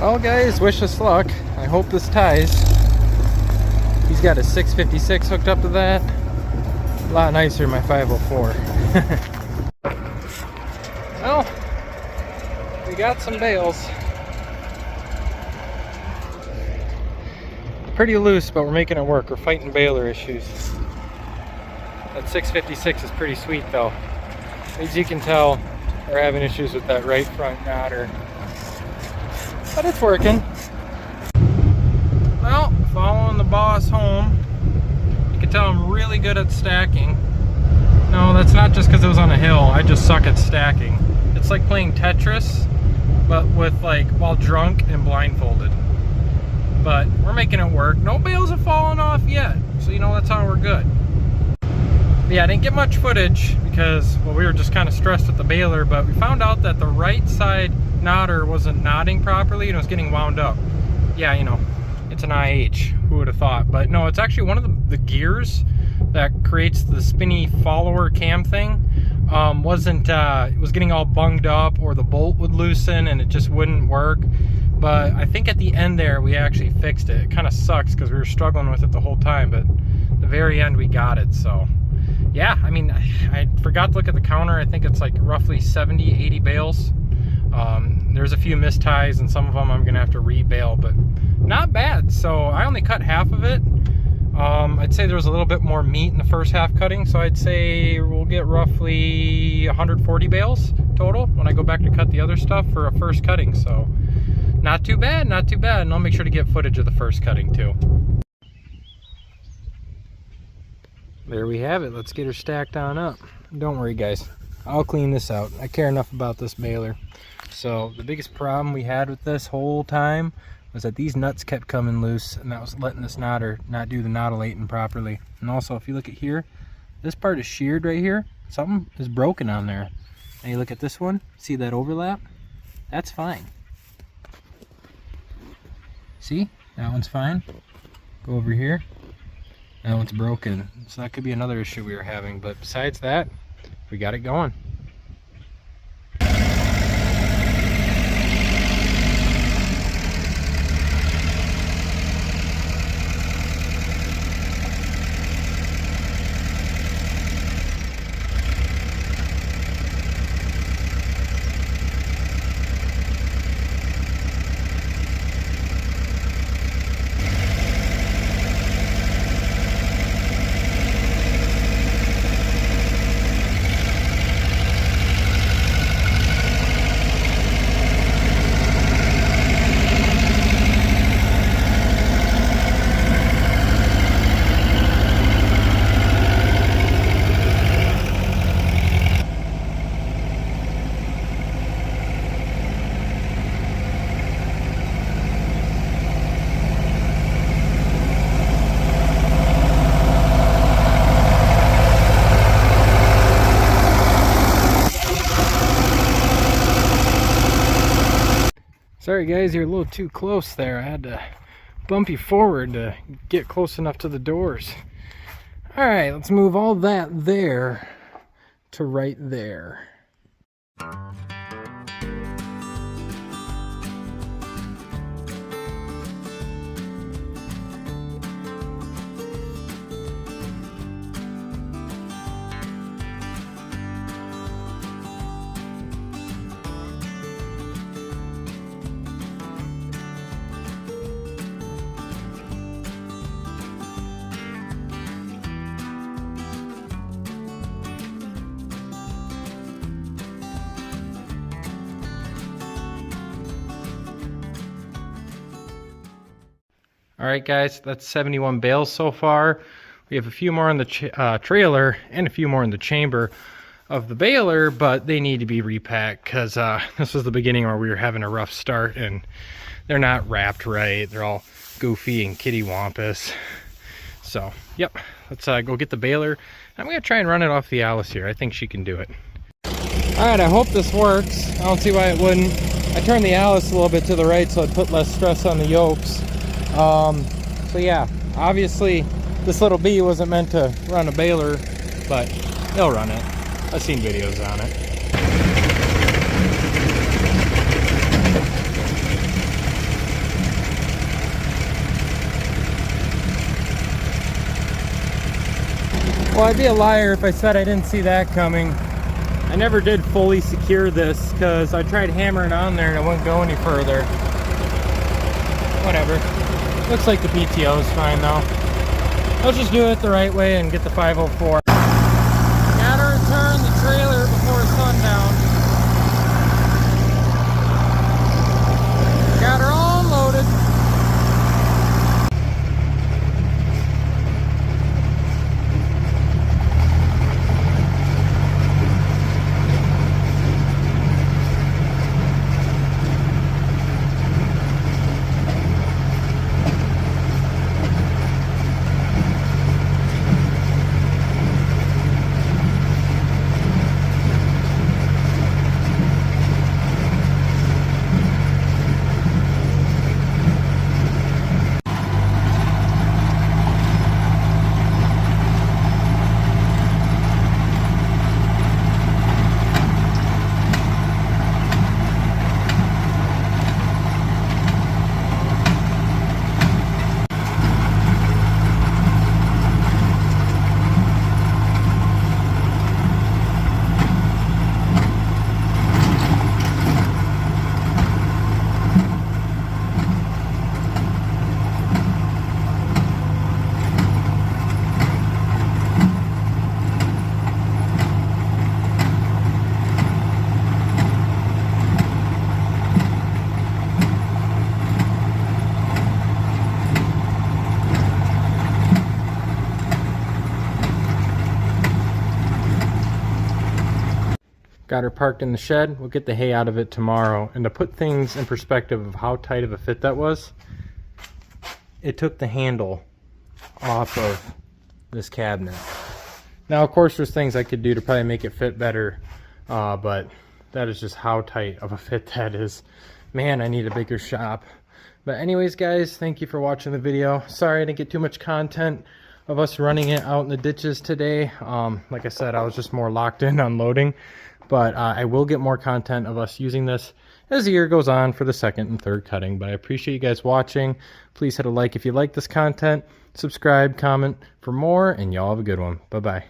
Well guys, wish us luck. I hope this ties. He's got a 656 hooked up to that. A lot nicer than my 504. Well, we got some bales. Pretty loose, but we're making it work. We're fighting Baler issues. That 656 is pretty sweet though. As you can tell, we're having issues with that right front knotter. But it's working. Well, following the boss home. You can tell I'm really good at stacking. No, that's not just because it was on a hill. I just suck at stacking. It's like playing Tetris, but with like while drunk and blindfolded. But we're making it work. No bales have fallen off yet, so you know that's how we're good. Yeah, I didn't get much footage because, well, we were just kind of stressed with the baler, but we found out that the right side knotter wasn't knotting properly and it was getting wound up. Yeah, you know, it's an IH, who would have thought? But no, it's actually one of the gears that creates the spinny follower cam thing. It was getting all bunged up, or the bolt would loosen and it just wouldn't work. But I think at the end there we actually fixed it. It kind of sucks because we were struggling with it the whole time, but at the very end we got it. So yeah, I mean, I forgot to look at the counter. I think it's like roughly 70, 80 bales. There's a few missed ties and some of them I'm gonna have to re-bale, but not bad. So I only cut half of it. I'd say there was a little bit more meat in the first half cutting, so I'd say we'll get roughly 140 bales total when I go back to cut the other stuff for a first cutting. So not too bad, not too bad. And I'll make sure to get footage of the first cutting too. There we have it. Let's get her stacked on up. Don't worry guys, I'll clean this out. I care enough about this baler. So the biggest problem we had with this whole time was that these nuts kept coming loose, and that was letting this knotter not do the knottolating properly. And also, if you look at here, this part is sheared right here. Something is broken on there. And you look at this one, see that overlap? That's fine. See, that one's fine. Go over here, that one's broken. So that could be another issue we were having, but besides that, we got it going. Sorry guys, you're a little too close there. I had to bump you forward to get close enough to the doors. All right, let's move all that there to right there. All right guys, that's 71 bales so far. We have a few more in the trailer and a few more in the chamber of the baler, but they need to be repacked because this was the beginning where we were having a rough start and they're not wrapped right. They're all goofy and kittywampus. So, yep, let's go get the baler. I'm gonna try and run it off the Alice here. I think she can do it. All right, I hope this works. I don't see why it wouldn't. I turned the Alice a little bit to the right so it put less stress on the yokes. So yeah, obviously this little bee wasn't meant to run a baler, but it'll run it. I've seen videos on it. I'd be a liar if I said I didn't see that coming. I never did fully secure this because I tried hammering on there and it wouldn't go any further. Whatever. Looks like the PTO is fine though. Let's just do it the right way and get the 504. Gotta return the trailer before sundown. Got her all unloaded. Got her parked in the shed. We'll get the hay out of it tomorrow. And to put things in perspective of how tight of a fit that was, it took the handle off of this cabinet. Now, of course, there's things I could do to probably make it fit better, but that is just how tight of a fit that is. Man, I need a bigger shop. But anyways, guys, thank you for watching the video. Sorry I didn't get too much content of us running it out in the ditches today. Like I said, I was just more locked in on loading. But I will get more content of us using this as the year goes on for the second and third cutting. But I appreciate you guys watching. Please hit a like if you like this content. Subscribe, comment for more, and y'all have a good one. Bye-bye.